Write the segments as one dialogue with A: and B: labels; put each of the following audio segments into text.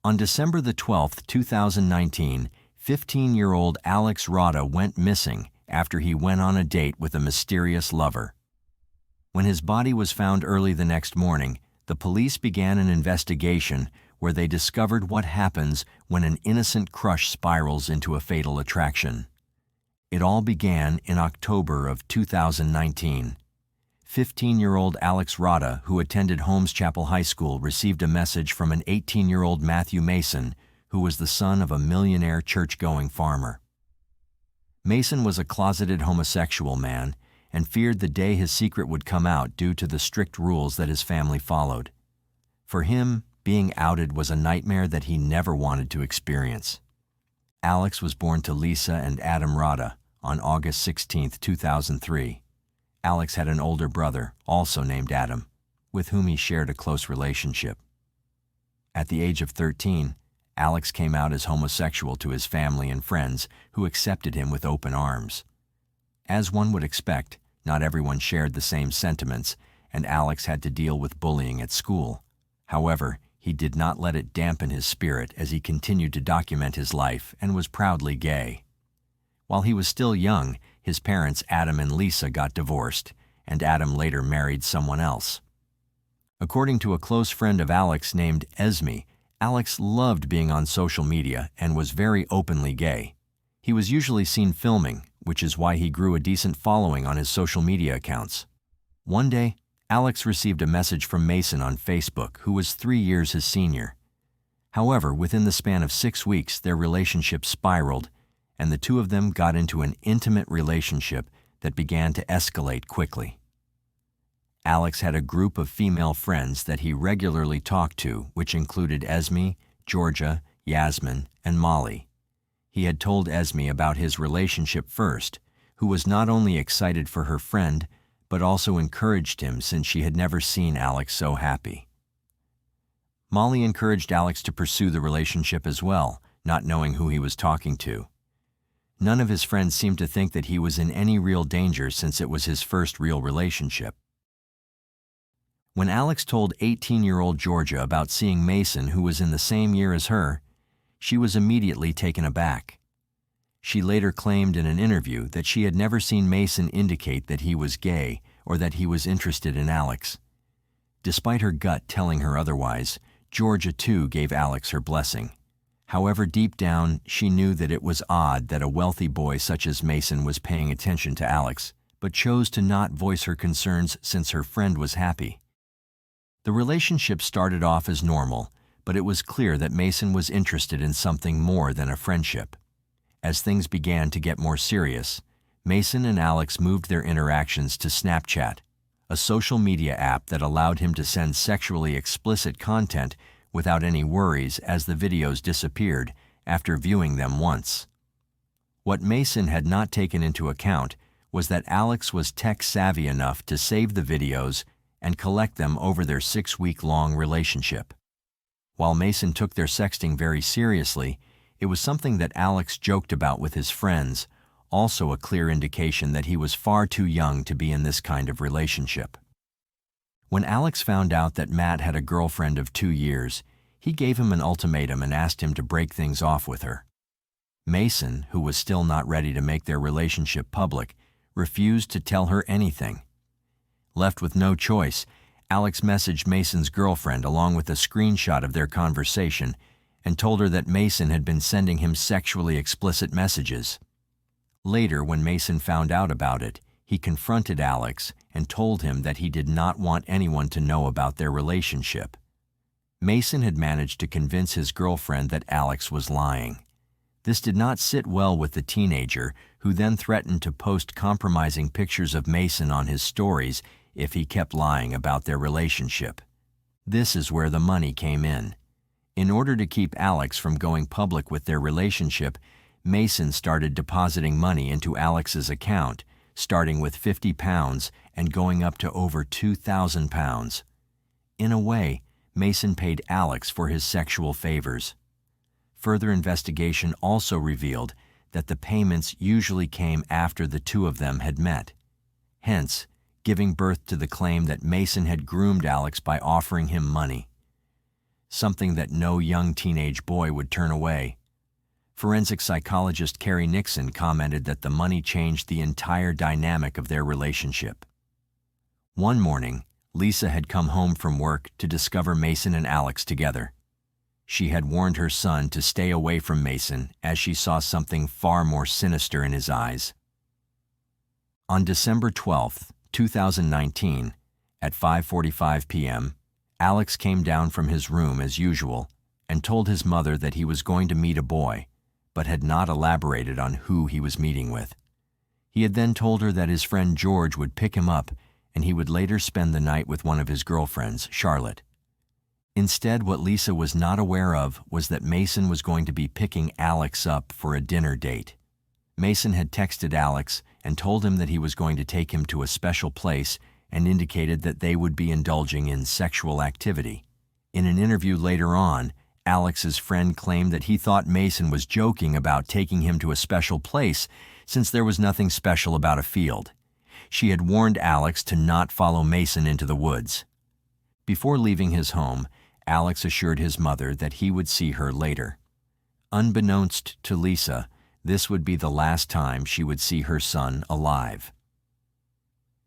A: On December the 12th, 2019, 15-year-old Alex Rodda went missing after he went on a date with a mysterious lover. When his body was found early the next morning, the police began an investigation where they discovered what happens when an innocent crush spirals into a fatal attraction. It all began in October of 2019. 15-year-old Alex Rodda, who attended Holmes Chapel High School, received a message from an 18-year-old Matthew Mason, who was the son of a millionaire church-going farmer. Mason was a closeted homosexual man and feared the day his secret would come out due to the strict rules that his family followed. For him, being outed was a nightmare that he never wanted to experience. Alex was born to Lisa and Adam Rodda on August 16, 2003. Alex had an older brother, also named Adam, with whom he shared a close relationship. At the age of 13, Alex came out as homosexual to his family and friends, who accepted him with open arms. As one would expect, not everyone shared the same sentiments, and Alex had to deal with bullying at school. However, he did not let it dampen his spirit as he continued to document his life and was proudly gay. While he was still young, his parents Adam and Lisa got divorced, and Adam later married someone else. According to a close friend of Alex named Esme, Alex loved being on social media and was very openly gay. He was usually seen filming, which is why he grew a decent following on his social media accounts. One day, Alex received a message from Mason on Facebook, who was 3 years his senior. However, within the span of 6 weeks, their relationship spiraled, and the two of them got into an intimate relationship that began to escalate quickly. Alex had a group of female friends that he regularly talked to, which included Esme, Georgia, Yasmin, and Molly. He had told Esme about his relationship first, who was not only excited for her friend, but also encouraged him since she had never seen Alex so happy. Molly encouraged Alex to pursue the relationship as well, not knowing who he was talking to. None of his friends seemed to think that he was in any real danger since it was his first real relationship. When Alex told 18-year-old Georgia about seeing Mason, who was in the same year as her, she was immediately taken aback. She later claimed in an interview that she had never seen Mason indicate that he was gay or that he was interested in Alex. Despite her gut telling her otherwise, Georgia too gave Alex her blessing. However, deep down, she knew that it was odd that a wealthy boy such as Mason was paying attention to Alex, but chose to not voice her concerns since her friend was happy. The relationship started off as normal, but it was clear that Mason was interested in something more than a friendship. As things began to get more serious, Mason and Alex moved their interactions to Snapchat, a social media app that allowed him to send sexually explicit content without any worries as the videos disappeared after viewing them once. What Mason had not taken into account was that Alex was tech-savvy enough to save the videos and collect them over their 6-week-long relationship. While Mason took their sexting very seriously, it was something that Alex joked about with his friends, also a clear indication that he was far too young to be in this kind of relationship. When Alex found out that Matt had a girlfriend of 2 years, he gave him an ultimatum and asked him to break things off with her. Mason, who was still not ready to make their relationship public, refused to tell her anything. Left with no choice, Alex messaged Mason's girlfriend along with a screenshot of their conversation and told her that Mason had been sending him sexually explicit messages. Later, when Mason found out about it, he confronted Alex and told him that he did not want anyone to know about their relationship. Mason had managed to convince his girlfriend that Alex was lying. This did not sit well with the teenager, who then threatened to post compromising pictures of Mason on his stories if he kept lying about their relationship. This is where the money came in. In order to keep Alex from going public with their relationship, Mason started depositing money into Alex's account, starting with £50 and going up to over £2,000. In a way, Mason paid Alex for his sexual favors. Further investigation also revealed that the payments usually came after the two of them had met, hence giving birth to the claim that Mason had groomed Alex by offering him money. something that no young teenage boy would turn away. Forensic psychologist Carrie Nixon commented that the money changed the entire dynamic of their relationship. One morning, Lisa had come home from work to discover Mason and Alex together. She had warned her son to stay away from Mason as she saw something far more sinister in his eyes. On December 12, 2019, at 5:45 p.m., Alex came down from his room as usual and told his mother that he was going to meet a boy, but had not elaborated on who he was meeting with. He had then told her that his friend George would pick him up and he would later spend the night with one of his girlfriends, Charlotte. Instead, what Lisa was not aware of was that Mason was going to be picking Alex up for a dinner date. Mason had texted Alex and told him that he was going to take him to a special place and indicated that they would be indulging in sexual activity. In an interview later on, Alex's friend claimed that he thought Mason was joking about taking him to a special place since there was nothing special about a field. She had warned Alex to not follow Mason into the woods. Before leaving his home, Alex assured his mother that he would see her later. Unbeknownst to Lisa, this would be the last time she would see her son alive.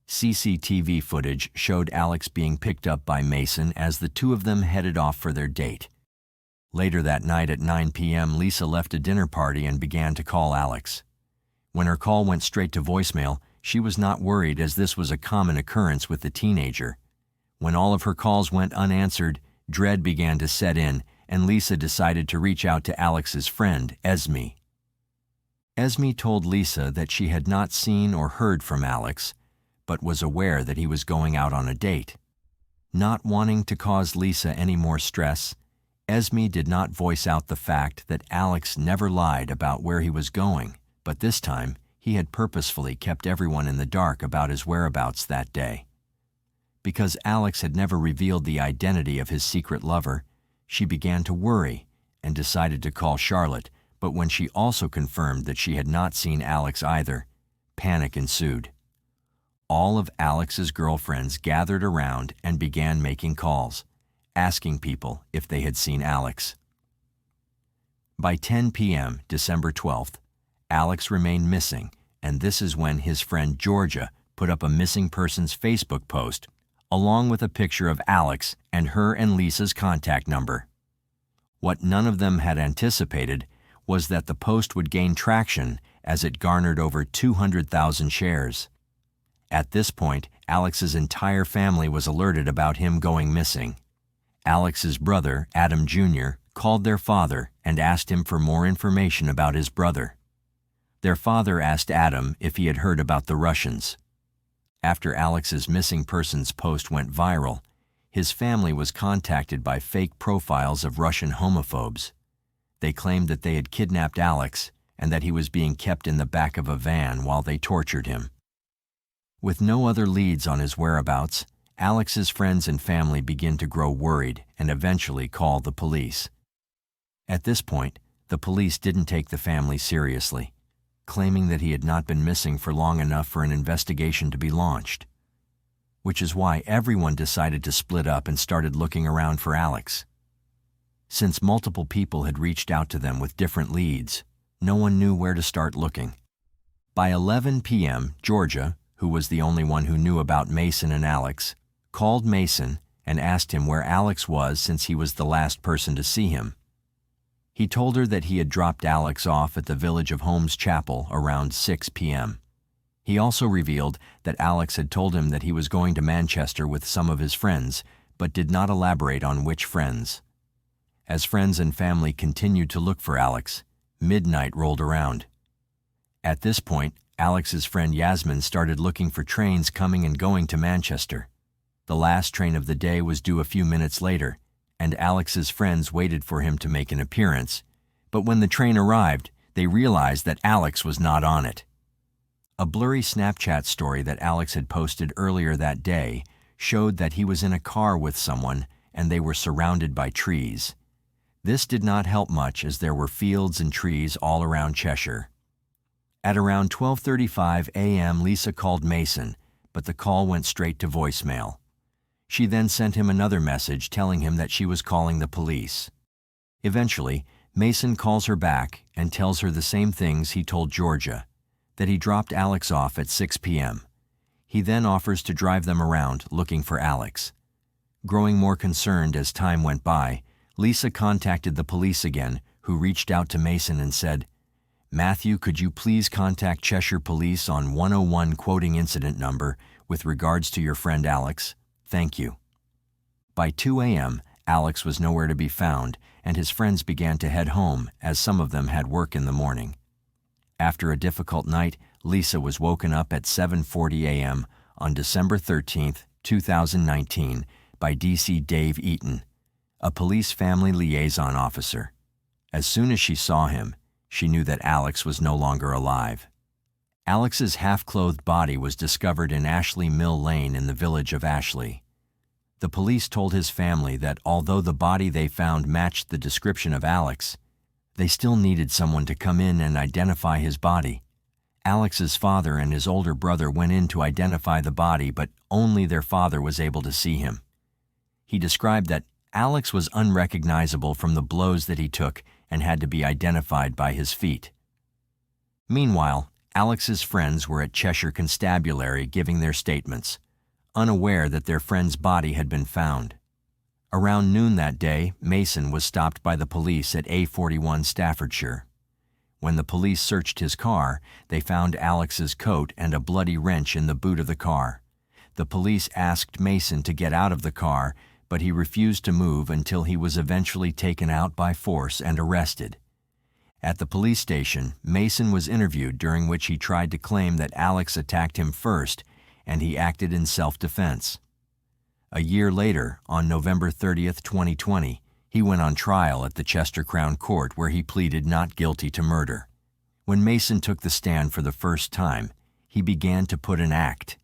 A: CCTV footage showed Alex being picked up by Mason as the two of them headed off for their date. Later that night at 9 p.m., Lisa left a dinner party and began to call Alex. When her call went straight to voicemail, she was not worried as this was a common occurrence with the teenager. When all of her calls went unanswered, dread began to set in, and Lisa decided to reach out to Alex's friend, Esme. Esme told Lisa that she had not seen or heard from Alex, but was aware that he was going out on a date. Not wanting to cause Lisa any more stress, Esme did not voice out the fact that Alex never lied about where he was going, but this time he had purposefully kept everyone in the dark about his whereabouts that day. Because Alex had never revealed the identity of his secret lover, she began to worry and decided to call Charlotte, but when she also confirmed that she had not seen Alex either, panic ensued. All of Alex's girlfriends gathered around and began making calls, asking people if they had seen Alex. By 10 p.m., December 12th, Alex remained missing, and this is when his friend Georgia put up a missing persons Facebook post, along with a picture of Alex and her and Lisa's contact number. What none of them had anticipated was that the post would gain traction as it garnered over 200,000 shares. At this point, Alex's entire family was alerted about him going missing. Alex's brother, Adam Jr., called their father and asked him for more information about his brother. Their father asked Adam if he had heard about the Russians. After Alex's missing persons post went viral, his family was contacted by fake profiles of Russian homophobes. They claimed that they had kidnapped Alex and that he was being kept in the back of a van while they tortured him. With no other leads on his whereabouts, Alex's friends and family begin to grow worried and eventually call the police. At this point, the police didn't take the family seriously, claiming that he had not been missing for long enough for an investigation to be launched. Which is why everyone decided to split up and started looking around for Alex. Since multiple people had reached out to them with different leads, no one knew where to start looking. By 11 p.m., Georgia, who was the only one who knew about Mason and Alex, called Mason and asked him where Alex was since he was the last person to see him. He told her that he had dropped Alex off at the Village of Homes Chapel around 6 p.m. He also revealed that Alex had told him that he was going to Manchester with some of his friends, but did not elaborate on which friends. As friends and family continued to look for Alex, midnight rolled around. At this point, Alex's friend Yasmin started looking for trains coming and going to Manchester. The last train of the day was due a few minutes later, and Alex's friends waited for him to make an appearance, but when the train arrived, they realized that Alex was not on it. A blurry Snapchat story that Alex had posted earlier that day showed that he was in a car with someone and they were surrounded by trees. This did not help much as there were fields and trees all around Cheshire. At around 12:35 a.m., Lisa called Mason, but the call went straight to voicemail. She then sent him another message telling him that she was calling the police. Eventually, Mason calls her back and tells her the same things he told Georgia, that he dropped Alex off at 6 p.m. He then offers to drive them around looking for Alex. Growing more concerned as time went by, Lisa contacted the police again, who reached out to Mason and said, "Matthew, could you please contact Cheshire Police on 101 quoting incident number with regards to your friend Alex? Thank you." By 2 a.m., Alex was nowhere to be found, and his friends began to head home as some of them had work in the morning. After a difficult night, Lisa was woken up at 7:40 a.m. on December 13, 2019, by DC Dave Eaton, a police family liaison officer. As soon as she saw him, she knew that Alex was no longer alive. Alex's half-clothed body was discovered in Ashley Mill Lane in the village of Ashley. The police told his family that although the body they found matched the description of Alex, they still needed someone to come in and identify his body. Alex's father and his older brother went in to identify the body, but only their father was able to see him. He described that Alex was unrecognizable from the blows that he took and had to be identified by his feet. Meanwhile, Alex's friends were at Cheshire Constabulary giving their statements, unaware that their friend's body had been found. Around noon that day, Mason was stopped by the police at A41 Staffordshire. When the police searched his car, they found Alex's coat and a bloody wrench in the boot of the car. The police asked Mason to get out of the car, but he refused to move until he was eventually taken out by force and arrested. At the police station, Mason was interviewed, during which he tried to claim that Alex attacked him first, and he acted in self-defense. A year later, on November 30, 2020, he went on trial at the Chester Crown Court, where he pleaded not guilty to murder. When Mason took the stand for the first time, he began to put an act.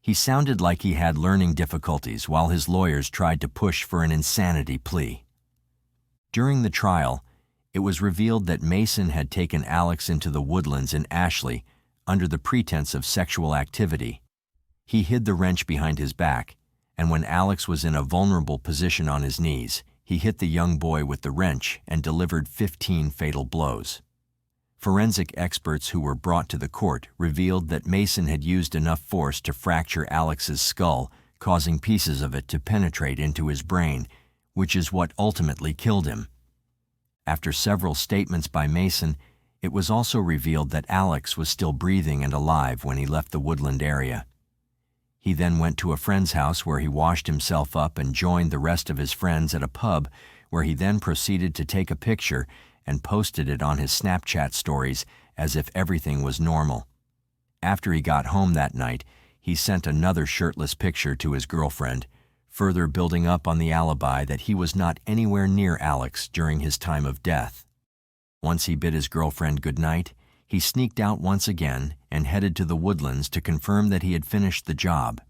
A: He sounded like he had learning difficulties while his lawyers tried to push for an insanity plea. During the trial, it was revealed that Mason had taken Alex into the woodlands in Ashley under the pretense of sexual activity. He hid the wrench behind his back, and when Alex was in a vulnerable position on his knees, he hit the young boy with the wrench and delivered 15 fatal blows. Forensic experts who were brought to the court revealed that Mason had used enough force to fracture Alex's skull, causing pieces of it to penetrate into his brain, which is what ultimately killed him. After several statements by Mason, it was also revealed that Alex was still breathing and alive when he left the woodland area. He then went to a friend's house where he washed himself up and joined the rest of his friends at a pub, where he then proceeded to take a picture and posted it on his Snapchat stories as if everything was normal. After he got home that night, he sent another shirtless picture to his girlfriend, further building up on the alibi that he was not anywhere near Alex during his time of death. Once he bid his girlfriend goodnight, he sneaked out once again and headed to the woodlands to confirm that he had finished the job.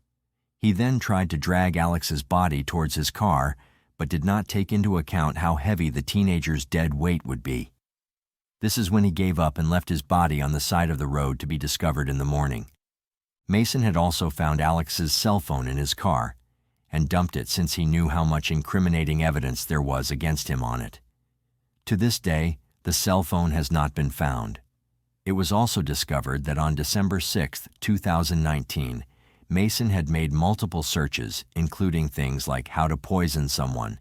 A: He then tried to drag Alex's body towards his car, but did not take into account how heavy the teenager's dead weight would be. This is when he gave up and left his body on the side of the road to be discovered in the morning. Mason had also found Alex's cell phone in his car and dumped it since he knew how much incriminating evidence there was against him on it. To this day, the cell phone has not been found. It was also discovered that on December 6, 2019, Mason had made multiple searches, including things like how to poison someone,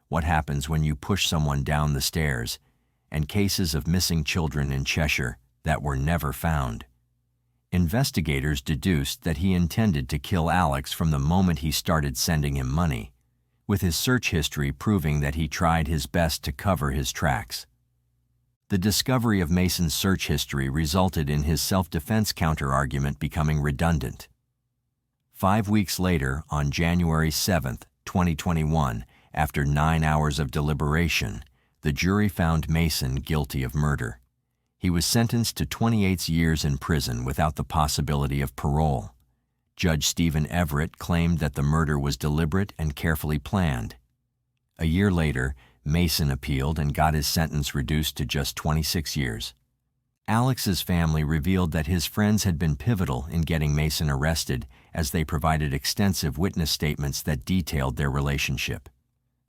A: what happens when you push someone down the stairs, and cases of missing children in Cheshire that were never found. Investigators deduced that he intended to kill Alex from the moment he started sending him money, with his search history proving that he tried his best to cover his tracks. The discovery of Mason's search history resulted in his self-defense counter-argument becoming redundant. 5 weeks later, on January 7, 2021, after 9 hours of deliberation, the jury found Mason guilty of murder. He was sentenced to 28 years in prison without the possibility of parole. Judge Stephen Everett claimed that the murder was deliberate and carefully planned. A year later, Mason appealed and got his sentence reduced to just 26 years. Alex's family revealed that his friends had been pivotal in getting Mason arrested, as they provided extensive witness statements that detailed their relationship.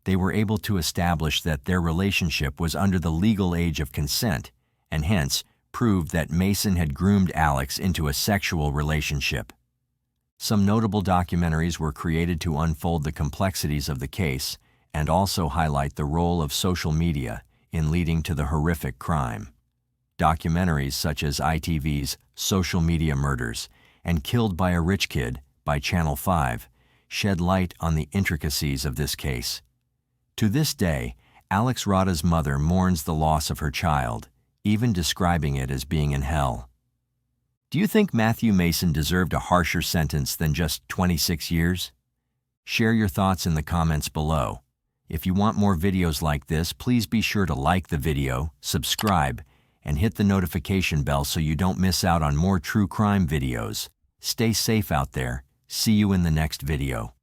A: They were able to establish that their relationship was under the legal age of consent, and hence proved that Mason had groomed Alex into a sexual relationship. Some notable documentaries were created to unfold the complexities of the case and also highlight the role of social media in leading to the horrific crime. Documentaries such as ITV's Social Media Murders and Killed by a Rich Kid by Channel 5 shed light on the intricacies of this case. To this day, Alex Rodda's mother mourns the loss of her child, even describing it as being in hell. Do you think Matthew Mason deserved a harsher sentence than just 26 years? Share your thoughts in the comments below. If you want more videos like this, please be sure to like the video, subscribe, and hit the notification bell so you don't miss out on more true crime videos. Stay safe out there. See you in the next video.